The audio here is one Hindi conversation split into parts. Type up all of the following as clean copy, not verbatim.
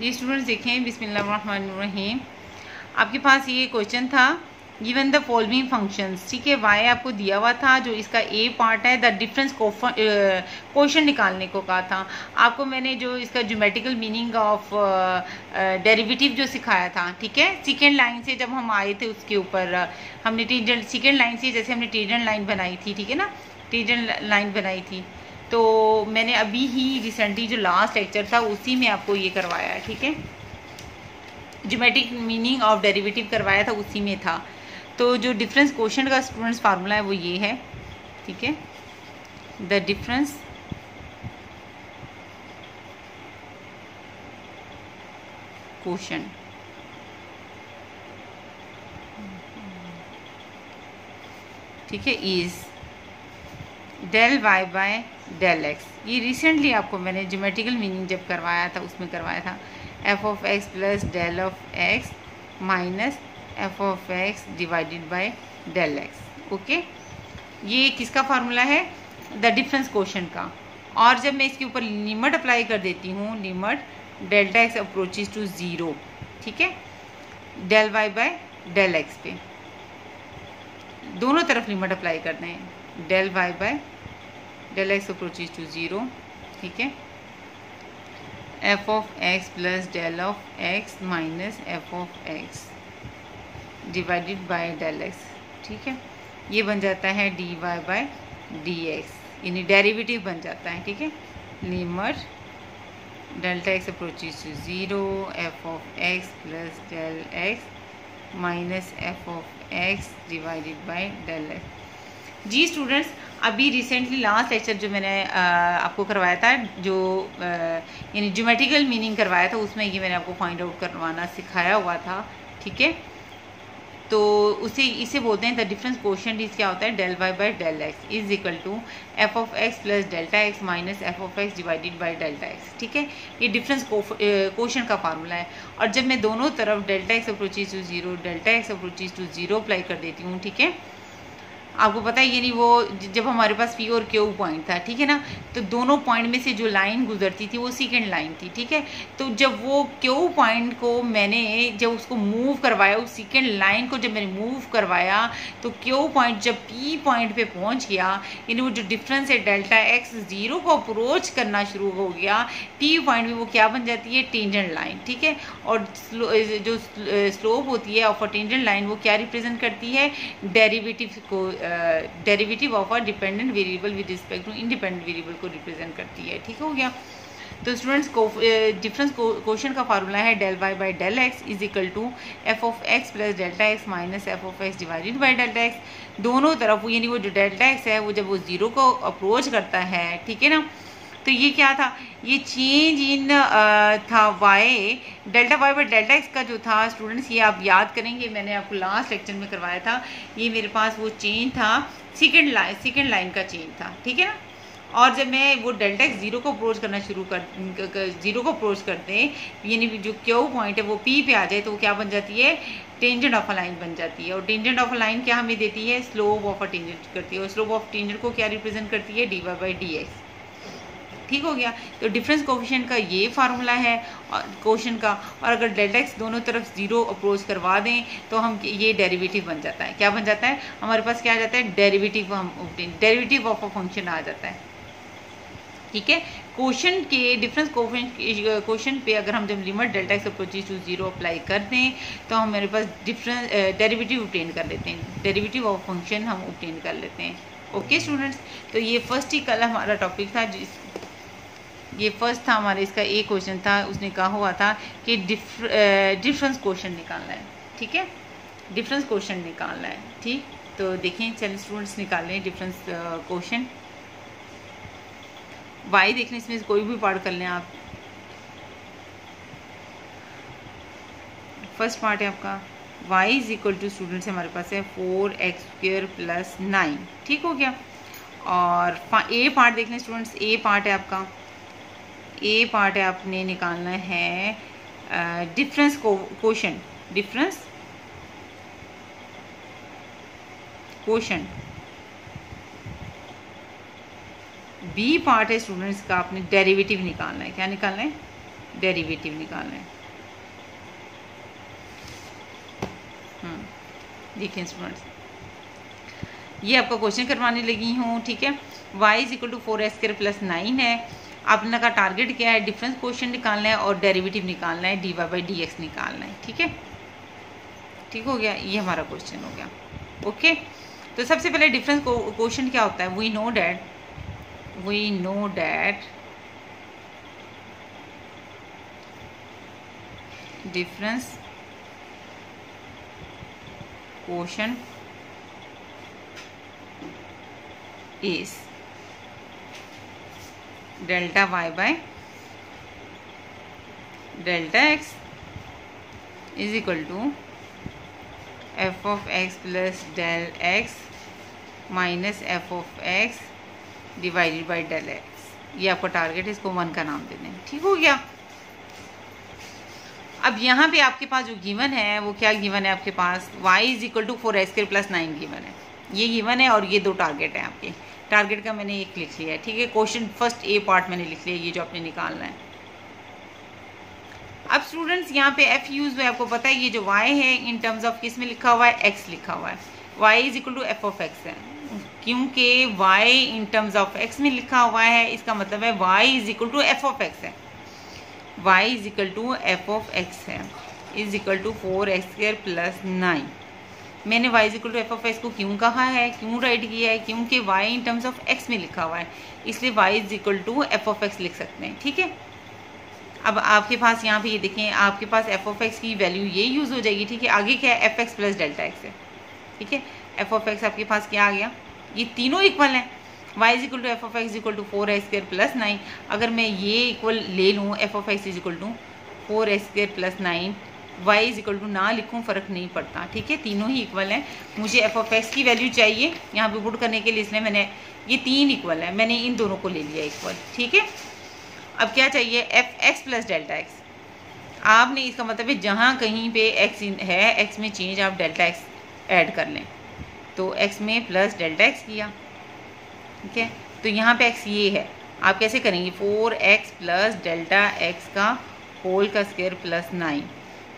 जी स्टूडेंट्स देखें, बिस्मिल्लाहिर्रहमानिर्रहीम। आपके पास ये क्वेश्चन था, गिवन द फॉलोइंग फंक्शंस, ठीक है। वाई आपको दिया हुआ था, जो इसका ए पार्ट है, द डिफरेंस क्वेश्चन निकालने को कहा था आपको। मैंने जो इसका ज्योमेट्रिकल मीनिंग ऑफ डेरिवेटिव जो सिखाया था, ठीक है। सेकेंड लाइन से जब हम आए थे उसके ऊपर हमने टेंजेंट, सेकेंड लाइन से जैसे हमने टेंजेंट लाइन बनाई थी, ठीक है ना, टेंजेंट लाइन बनाई थी। तो मैंने अभी ही रिसेंटली जो लास्ट लेक्चर था उसी में आपको ये करवाया है, ठीक है। ज्योमेट्रिक मीनिंग ऑफ डेरिवेटिव करवाया था, उसी में था। तो जो डिफरेंस क्वेश्चन का स्टूडेंट्स फार्मूला है वो ये है, ठीक है। द डिफरेंस क्वेश्चन, ठीक है, is del Y by del X. ये रिसेंटली आपको मैंने ज्योमेट्रिकल मीनिंग जब करवाया था उसमें करवाया था, F of x plus del of X minus F of x divided by del X. Okay, ये किसका फार्मूला है? द डिफरेंस क्वेश्चन का। और जब मैं इसके ऊपर लिमिट अप्लाई कर देती हूँ, limit delta x approaches to zero, ठीक है, del Y by del X पे दोनों तरफ लिमिट अप्लाई करते हैं। Del Y by del X approaches to zero, ठीक है, F of x plus del of X minus F of x divided by del X, ठीक है। ये बन जाता है D Y by D X, यानी डेरिवेटिव बन जाता है, ठीक है। Limit delta x approaches to zero, F of x plus del X minus F of x divided by del X. जी स्टूडेंट्स, अभी रिसेंटली लास्ट लेक्चर जो मैंने आपको करवाया था, जो यानी ज्योमेट्रिकल मीनिंग करवाया था, उसमें ये मैंने आपको फाइंड आउट करवाना सिखाया हुआ था, ठीक है। तो इसे बोलते हैं द डिफरेंस क्वेश्चन इज क्या होता है, del Y by del x is equal to F of x plus delta x minus F of x divided by delta x, ठीक है। ये डिफरेंस क्वेश्चन का फार्मूला है। और जब मैं दोनों तरफ delta x approaches to zero, delta x approaches to zero apply कर देती हूँ, ठीक है। आपको पता है, यानी वो जब हमारे पास पी और क्यू पॉइंट था, ठीक है ना, तो दोनों पॉइंट में से जो लाइन गुजरती थी वो सेकंड लाइन थी, ठीक है। तो जब वो क्यू पॉइंट को मैंने जब उसको मूव करवाया, उस सेकंड लाइन को जब मैंने मूव करवाया, तो क्यू पॉइंट जब पी पॉइंट पे पहुंच गया, यानी वो जो डिफरेंस है डेल्टा एक्स ज़ीरो को अप्रोच करना शुरू हो गया, पी पॉइंट में वो क्या बन जाती है, टेंजेंट लाइन, ठीक है। और जो स्लोप होती है ऑफ अ टेंजेंट लाइन, वो क्या रिप्रेजेंट करती है, डेरिवेटिव को, derivative of a dependent variable with respect to independent variable को रिप्रेजेंट करती है, ठीक हो गया। तो स्टूडेंट्स को डिफरेंस क्वेश्चन का फार्मूला है del Y by del x is equal to F of x plus delta x minus F of x divided by delta x. दोनों तरफ यानी वो जो डेल्टा एक्स है वो जब वो ज़ीरो को अप्रोच करता है, ठीक है ना, तो ये क्या था, ये चेंज इन था y, delta y by delta x का जो था स्टूडेंट्स, ये आप याद करेंगे, मैंने आपको लास्ट लेक्चर में करवाया था। ये मेरे पास वो चेंज था, सेकंड लाइन का चेंज था, ठीक है ना। और जब मैं वो डेल्टा एक्स ज़ीरो को अप्रोच करना ज़ीरो को अप्रोच करते हैं, यानी जो क्यू पॉइंट है वो पी पे आ जाए, तो वो क्या बन जाती है, टेंजेंट ऑफ अ लाइन बन जाती है। और टेंजेंट ऑफ अ लाइन क्या हमें देती है, स्लोप ऑफ अ टेंजेंट करती है। और स्लोप ऑफ टेंजेंट को क्या रिप्रेजेंट करती है, D y by d x, ठीक हो गया। तो डिफरेंस कोफिशिएंट का ये फार्मूला है क्वेश्चन का। और अगर डेल्टा एक्स दोनों तरफ ज़ीरो अप्रोच करवा दें तो हम ये डेरिवेटिव बन जाता है, क्या बन जाता है, हमारे पास क्या आ जाता है, डेरिवेटिव, हम डेरिवेटिव ऑफ अ फंक्शन आ जाता है, ठीक है। क्वेश्चन के डिफरेंस क्वेश्चन पे अगर हम जब limit delta x approaches to zero apply कर दें, तो हम मेरे पास डिफरेंस डेरिवेटिव ऑब्टेन कर लेते हैं, डेरिवेटिव ऑफ फंक्शन हम ऑब्टेन कर लेते हैं। ओके स्टूडेंट्स, तो ये फर्स्ट ही कल हमारा टॉपिक था, ये फर्स्ट था हमारे, इसका एक क्वेश्चन था, उसने कहा हुआ था कि डिफरेंस क्वेश्चन निकालना है, ठीक है, डिफरेंस क्वेश्चन निकालना है, ठीक। तो देखें, चलिए स्टूडेंट्स निकाल लें डिफरेंस क्वेश्चन। वाई देख लें, इसमें कोई भी पार्ट कर लें आप। फर्स्ट पार्ट है आपका y is equal to students हमारे पास है 4x² प्लस 9, ठीक हो गया। और ए पार्ट देख लें स्टूडेंट्स, ए पार्ट है आपका, ए पार्ट है आपने निकालना है difference quotient, difference quotient. B part है स्टूडेंट्स का, आपने डेरिवेटिव निकालना है, क्या निकालना है, डेरिवेटिव निकालना है। देखिए स्टूडेंट्स, ये आपका क्वेश्चन करवाने लगी हूँ, ठीक है। y is equal to 4x² plus 9 है। अपना का टारगेट क्या है, डिफरेंस क्वेश्चन निकालना है और डेरिवेटिव निकालना है, dy/dx निकालना है, ठीक है। ठीक हो गया, ये हमारा क्वेश्चन हो गया। ओके, तो सबसे पहले डिफरेंस क्वेश्चन क्या होता है, we know that difference question is delta y by delta x is equal to f of x plus del x minus f of x divided by del x। ये आपका टारगेट है, इसको 1 का नाम दे दें। ठीक हो गया। अब यहाँ पे आपके पास जो गिवन है वो क्या गिवन है आपके पास, y is equal to 4x² plus 9 given है। ये गिवन है और ये दो टारगेट है आपके। टारगेट का मैंने एक लिख लिया है, ठीक है। क्वेश्चन फर्स्ट ए पार्ट मैंने लिख लिया, ये जो आपने निकालना है। अब स्टूडेंट्स यहाँ पे f यूज हुआ है, आपको पता है ये जो y है इन टर्म्स ऑफ किस में लिखा हुआ है, x लिखा हुआ है। y is equal to f of x है, क्योंकि y in terms of x में लिखा हुआ है, इसका मतलब है y is equal to f of x है। y is equal to f of x है, is equal to 4x² plus 9। मैंने y is equal to f of x को क्यों कहा है, क्यों राइट किया है, क्योंकि y in terms of x में लिखा हुआ है, इसलिए y is equal to f of x लिख सकते हैं, ठीक है। अब आपके पास यहाँ पे ये देखें, आपके पास f ऑफ x की वैल्यू ये यूज़ हो जाएगी, ठीक है। आगे क्या है, f(x) प्लस डेल्टा x है, ठीक है। f ऑफ x आपके पास क्या आ गया, ये तीनों इक्वल हैं। y is equal to f of x equal to 4x² plus 9। अगर मैं ये इक्वल ले लूँ, f of x is equal to 4x² plus 9, y is equal to ना लिखूँ फ़र्क नहीं पड़ता, ठीक है। तीनों ही इक्वल हैं। मुझे f ऑफ x की वैल्यू चाहिए यहाँ पे पुट करने के लिए, इसलिए मैंने ये तीन इक्वल है, मैंने इन दोनों को ले लिया इक्वल, ठीक है। अब क्या चाहिए, f(x) प्लस डेल्टा x। आपने इसका मतलब है जहाँ कहीं पे x है, x में चेंज आप डेल्टा x ऐड कर लें, तो x में प्लस डेल्टा x किया, ठीक है। तो यहाँ पे x ये है, आप कैसे करेंगे, 4x प्लस डेल्टा x का होल का स्क्वायर प्लस 9,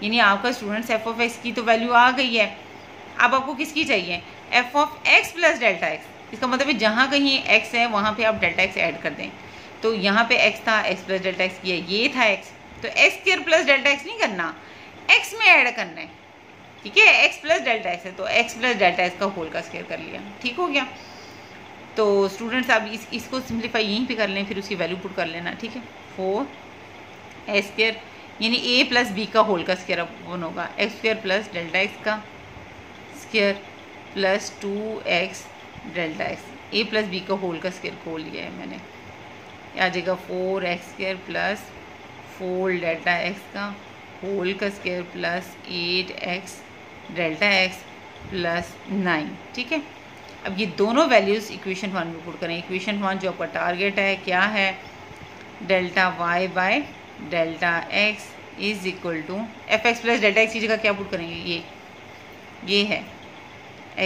यानी आपका स्टूडेंट्स f ऑफ x की तो वैल्यू आ गई है। अब आपको किसकी चाहिए, f of x plus delta x। इसका मतलब है जहाँ कहीं x है वहाँ पे आप डेल्टा x ऐड कर दें। तो यहाँ पे x था, x प्लस डेल्टा x किया, ये था x, तो x² प्लस डेल्टा x नहीं करना, x में ऐड करना है, ठीक है। x प्लस डेल्टा x है तो x प्लस डेल्टा x का होल का स्क्वायर कर लिया, ठीक हो गया। तो स्टूडेंट्स आप इसको सिंप्लीफाई यहीं पे कर लें, फिर उसकी वैल्यू पुट कर लेना, ठीक है। 4x² यानी a प्लस b का होल का स्क्वायर वन होगा, x² प्लस डेल्टा x का square plus 2x delta x, a plus b का होल का स्क्वायर खोल लिया है मैंने, आ जाएगा 4x² प्लस 4 डेल्टा x का होल का square plus 8x delta x plus 9, ठीक है। अब ये दोनों वैल्यूज़ इक्वेशन 1 में पुट करें। इक्वेशन 1 जो आपका टारगेट है क्या है, delta y by delta x is equal to f(x) plus delta x की जगह क्या पुट करेंगे, ये है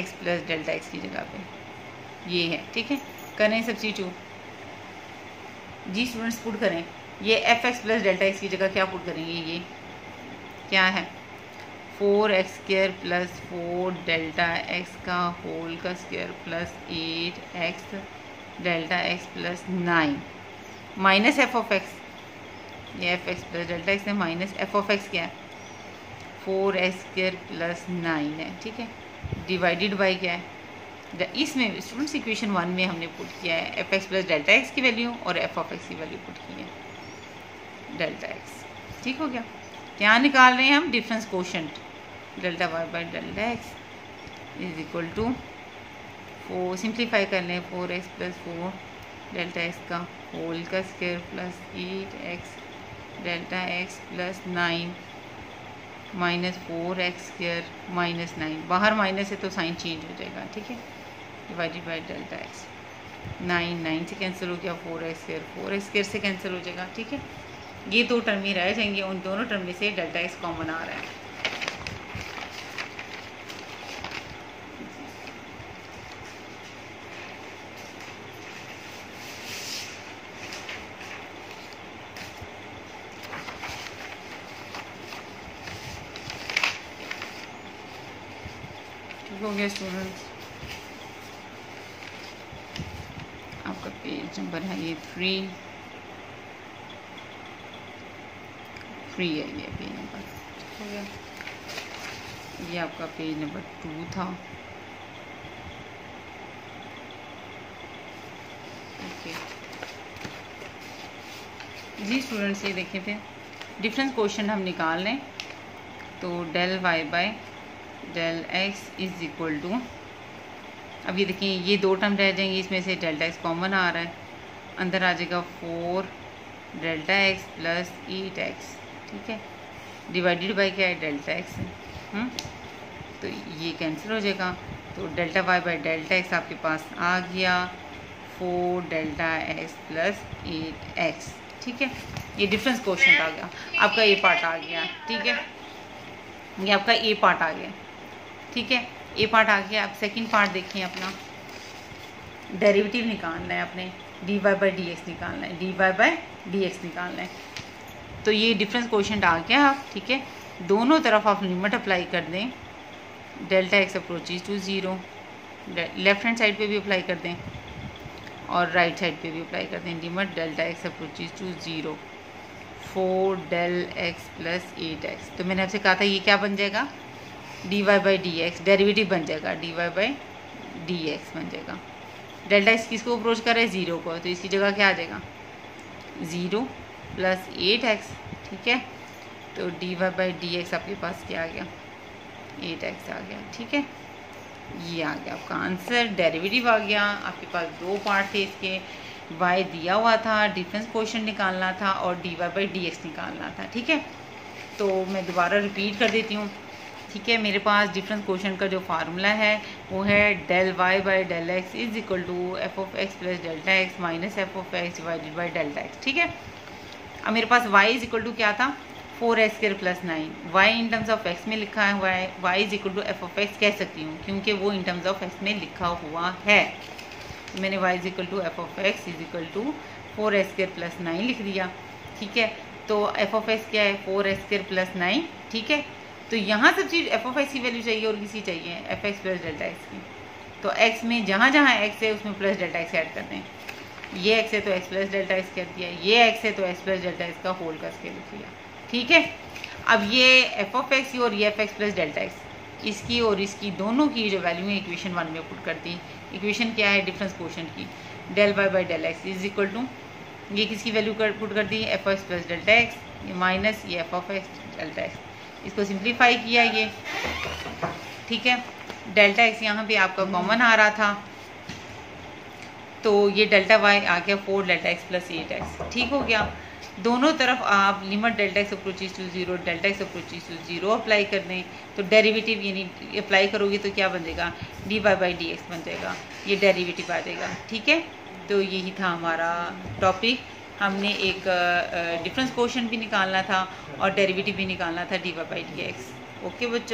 x प्लस डेल्टा x की जगह पे ये है, ठीक है। करें सब्स्टिट्यूट जी स्टूडेंट्स, पुट करें। ये f(x) प्लस डेल्टा x की जगह क्या पुट करेंगे, ये क्या है 4x² प्लस 4 डेल्टा x का होल का square plus 8x delta x plus 9 minus f of x, ये f(x) प्लस डेल्टा x है, माइनस f ऑफ x क्या है 4x² प्लस 9 है, ठीक है। डिवाइडेड बाई क्या है, इसमें स्टूडेंट्स इक्वेशन 1 में हमने पुट किया है f(x) प्लस डेल्टा x की वैल्यू और f ऑफ x की वैल्यू पुट की है डेल्टा x, ठीक हो गया। क्या निकाल रहे हैं हम, difference quotient, delta y by delta x is equal to 4, simplify कर लें, 4x प्लस 4 डेल्टा x का होल का square plus 8x delta x plus 9 minus 4x² minus 9, बाहर माइनस है तो साइन चेंज हो जाएगा, ठीक है। डिवाइडेड बाई डेल्टा x, 9 से कैंसिल हो गया, 4x² से कैंसिल हो जाएगा, ठीक है। ये दो टर्म ही रह जाएंगे, उन दोनों टर्म में से डेल्टा x कॉमन आ रहा है। ठीक हो गया स्टूडेंट्स, आपका पेज नंबर है ये 3 है ये पेज नंबर, ठीक हो गया। ये आपका पेज नंबर 2 था। ओके जी स्टूडेंट्स, ये देखे थे डिफरेंस क्वेश्चन हम निकाल लें। तो del Y by del x is equal to, अब ये देखिए ये दो टर्म रह जाएंगे, इसमें से डेल्टा एक्स कॉमन आ रहा है, अंदर आ जाएगा 4 डेल्टा एक्स प्लस 8 एक्स, ठीक है, डिवाइडेड बाई क्या है, डेल्टा एक्स है। तो ये कैंसिल हो जाएगा, तो delta y by delta x आपके पास आ गया 4 डेल्टा एक्स प्लस 8 एक्स, ठीक है। ये डिफरेंस क्वेश्चन आ गया, आपका ए पार्ट आ गया, ठीक है, ये आपका ए पार्ट आ गया, ठीक है, ए पार्ट आ गया। अब सेकंड पार्ट देखिए, अपना डेरिवेटिव निकालना है, अपने d y by d x निकालना है, D y by d x निकालना है। तो ये डिफरेंस क्वेश्चन आ गया आप, ठीक है, दोनों तरफ आप लिमिट अप्लाई कर दें, delta x approaches to 0, left hand side पे भी अप्लाई कर दें और राइट साइड पे भी अप्लाई कर दें, limit delta x approaches to 0 4 del x plus 8 x. तो मैंने आपसे कहा था ये क्या बन जाएगा, d y by d x, derivative बन जाएगा d y by d x बन जाएगा। डेल्टा एक्स किसको अप्रोच कर रहा है, 0 को, तो इसकी जगह क्या आ जाएगा 0 प्लस 8 एक्स, ठीक है। तो d y by d x आपके पास क्या आ गया, 8 एक्स आ गया, ठीक है। ये आ गया आपका आंसर, डेरिवेटिव आ गया। आपके पास दो पार्ट थे इसके, y दिया हुआ था, डिफरेंस क्वेश्चन निकालना था और d y by d x निकालना था, ठीक है। तो मैं दोबारा रिपीट कर देती हूँ, ठीक है। मेरे पास डिफरेंस क्वेश्चन का जो फार्मूला है वो है del y by del x is equal to F of x plus delta x minus F of x divided by delta x, ठीक है। अब मेरे पास y इज इक्वल टू क्या था, 4x square plus 9, y in terms of x में लिखा हुआ है, y is equal to F of x कह सकती हूँ क्योंकि वो इन टर्म्स ऑफ x में लिखा हुआ है। तो मैंने y is equal to F of x is equal to 4x square plus 9 लिख दिया, ठीक है। तो एफ ऑफ एक्स क्या है, 4x स्क्वायर प्लस 9, ठीक है। तो यहाँ सब चीज़ एफ ऑफ एक्स की वैल्यू चाहिए और किसी चाहिए F x plus delta x की। तो x में जहाँ जहाँ x है उसमें प्लस डेल्टा एक्स ऐड कर दें, ये x है तो x प्लस डेल्टा एक्स कर दिया, ये x है तो x प्लस डेल्टा एक्स का होल का स्केल लिख लिया, ठीक है। अब ये एफ ऑफ एक्स और ये F x plus delta x, इसकी और इसकी दोनों की जो वैल्यू है इक्वेशन 1 में पुट कर दी। इक्वेशन क्या है, डिफरेंस क्वेश्चन की, del y by del x is equal to, ये किसकी वैल्यू पुट कर दी, F x plus delta x, ये माइनस ये F of x delta x, इसको सिंप्लीफाई किया ये, ठीक है। डेल्टा एक्स यहाँ पे आपका कॉमन आ रहा था, तो ये डेल्टा वाई आ गया 4 डेल्टा एक्स प्लस 8 एक्स, ठीक हो गया। दोनों तरफ आप limit delta x approaches to 0 delta x approaches to 0 apply कर दें, तो डेरिवेटिव यानी अप्लाई करोगे तो क्या बन जाएगा, d y by d x बन जाएगा, ये डेरिवेटिव आ जाएगा, ठीक है। तो यही था हमारा टॉपिक, हमने एक डिफरेंस क्वेश्चन भी निकालना था और डेरिवेटिव भी निकालना था d y by d x. Okay बच्चों।